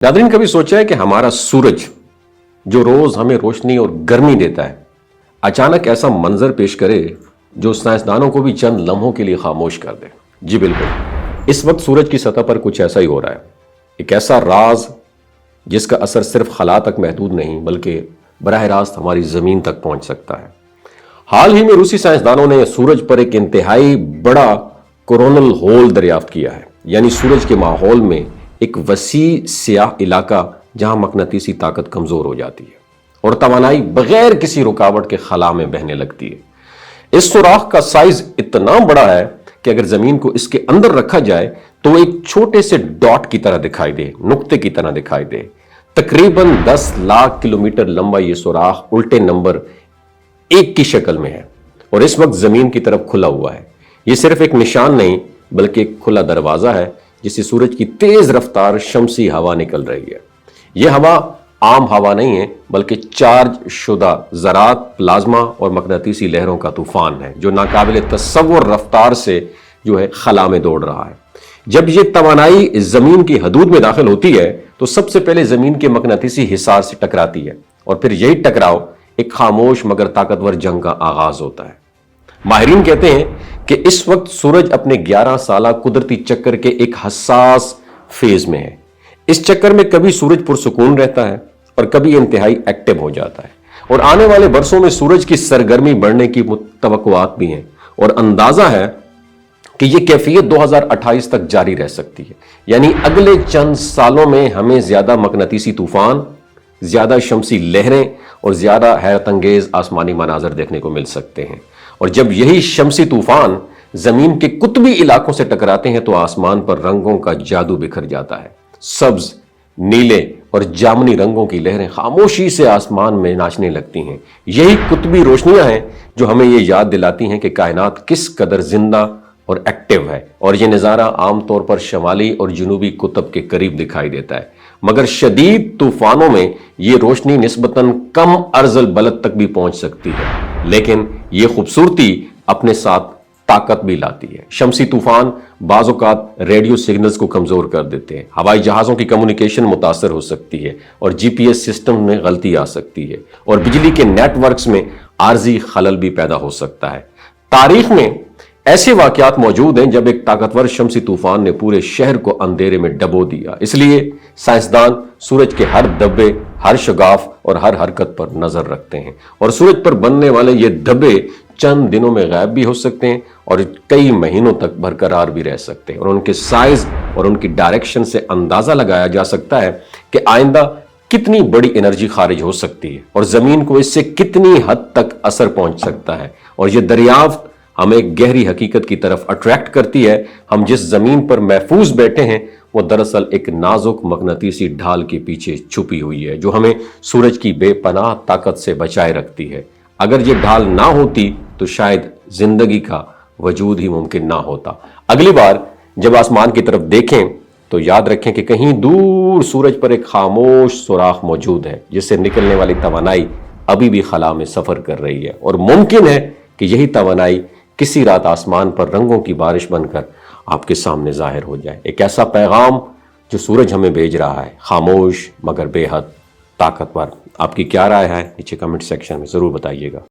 Nadreen, कभी सोचा है कि हमारा सूरज जो रोज हमें रोशनी और गर्मी देता है, अचानक ऐसा मंजर पेश करे जो साइंसदानों को भी चंद लम्हों के लिए खामोश कर दे। जी बिल्कुल, इस वक्त सूरज की सतह पर कुछ ऐसा ही हो रहा है। एक ऐसा राज जिसका असर सिर्फ खला तक महदूद नहीं बल्कि बराह रास्त हमारी जमीन तक पहुंच सकता है। हाल ही में रूसी साइंसदानों ने सूरज पर एक इंतहाई बड़ा कोरोनल होल दरियाफ्त किया है, यानी सूरज के माहौल में एक वसी स्याह इलाका जहां मकनातीसी ताकत कमजोर हो जाती है और तवानाई बगैर किसी रुकावट के खला में बहने लगती है। इस सुराख का साइज इतना बड़ा है कि अगर जमीन को इसके अंदर रखा जाए तो एक छोटे से डॉट की तरह दिखाई दे, नुक्ते की तरह दिखाई दे। तकरीबन 10 लाख किलोमीटर लंबा यह सुराख उल्टे नंबर 1 की शक्ल में है और इस वक्त जमीन की तरफ खुला हुआ है। यह सिर्फ एक निशान नहीं बल्कि एक खुला दरवाजा है जिससे सूरज की तेज रफ्तार शमसी हवा निकल रही है। यह हवा आम हवा नहीं है बल्कि चार्ज शुदा ज़रात, प्लाज्मा और मकनातीसी लहरों का तूफान है जो नाकाबिल तसव्वुर रफ्तार से जो है खला में दौड़ रहा है। जब यह तवानाई जमीन की हदूद में दाखिल होती है तो सबसे पहले जमीन के मकनातीसी हिसार से टकराती है और फिर यही टकराव एक खामोश मगर ताकतवर जंग का आगाज होता है। माहिरीन कहते हैं कि इस वक्त सूरज अपने 11 साला कुदरती चक्कर के एक हसास फेज में है। इस चक्कर में कभी सूरज पुरसुकून रहता है और कभी इंतहाई एक्टिव हो जाता है और आने वाले बरसों में सूरज की सरगर्मी बढ़ने की तवक्कुआत भी हैं और अंदाजा है कि यह कैफियत 2028 तक जारी रह सकती है। यानी अगले चंद सालों में हमें ज्यादा मकनातीसी तूफान, ज्यादा शमसी लहरें और ज्यादा हैरत अंगेज आसमानी मनाजर देखने को मिल सकते हैं। और जब यही शमसी तूफान जमीन के कुतबी इलाकों से टकराते हैं तो आसमान पर रंगों का जादू बिखर जाता है। सब्ज, नीले और जामुनी रंगों की लहरें खामोशी से आसमान में नाचने लगती हैं। यही कुतबी रोशनियां हैं जो हमें ये याद दिलाती हैं कि कायनात किस कदर जिंदा और एक्टिव है। और यह नज़ारा आमतौर पर शमाली और जनूबी कुतब के करीब दिखाई देता है, मगर शदीद तूफानों में यह रोशनी निस्बतन कम अर्जल बलद तक भी पहुंच सकती है, लेकिन यह खूबसूरती अपने साथ ताकत भी लाती है। शमसी तूफान बाज़-औक़ात रेडियो सिग्नल्स को कमजोर कर देते हैं, हवाई जहाज़ों की कम्युनिकेशन मुतासर हो सकती है और जीपीएस सिस्टम में गलती आ सकती है और बिजली के नेटवर्क्स में आर्जी खलल भी पैदा हो सकता है। तारीख में ऐसे वाकयात मौजूद हैं जब एक ताकतवर शमसी तूफान ने पूरे शहर को अंधेरे में डबो दिया। इसलिए साइंसदान सूरज के हर धब्बे, हर शगाफ और हर हरकत पर नजर रखते हैं और सूरज पर बनने वाले ये धब्बे चंद दिनों में गायब भी हो सकते हैं और कई महीनों तक बरकरार भी रह सकते हैं और उनके साइज और उनकी डायरेक्शन से अंदाजा लगाया जा सकता है कि आइंदा कितनी बड़ी एनर्जी खारिज हो सकती है और जमीन को इससे कितनी हद तक असर पहुंच सकता है। और यह दरियाफ्त हमें एक गहरी हकीकत की तरफ अट्रैक्ट करती है। हम जिस जमीन पर महफूज बैठे हैं वो दरअसल एक नाजुक मकनातीसी ढाल के पीछे छुपी हुई है जो हमें सूरज की बेपनाह ताकत से बचाए रखती है। अगर ये ढाल ना होती तो शायद जिंदगी का वजूद ही मुमकिन ना होता। अगली बार जब आसमान की तरफ देखें तो याद रखें कि कहीं दूर सूरज पर एक खामोश सुराख मौजूद है जिससे निकलने वाली तवानाई अभी भी खला में सफर कर रही है और मुमकिन है कि यही तवानाई किसी रात आसमान पर रंगों की बारिश बनकर आपके सामने जाहिर हो जाए। एक ऐसा पैगाम जो सूरज हमें भेज रहा है, खामोश मगर बेहद ताकतवर। आपकी क्या राय है नीचे कमेंट सेक्शन में जरूर बताइएगा।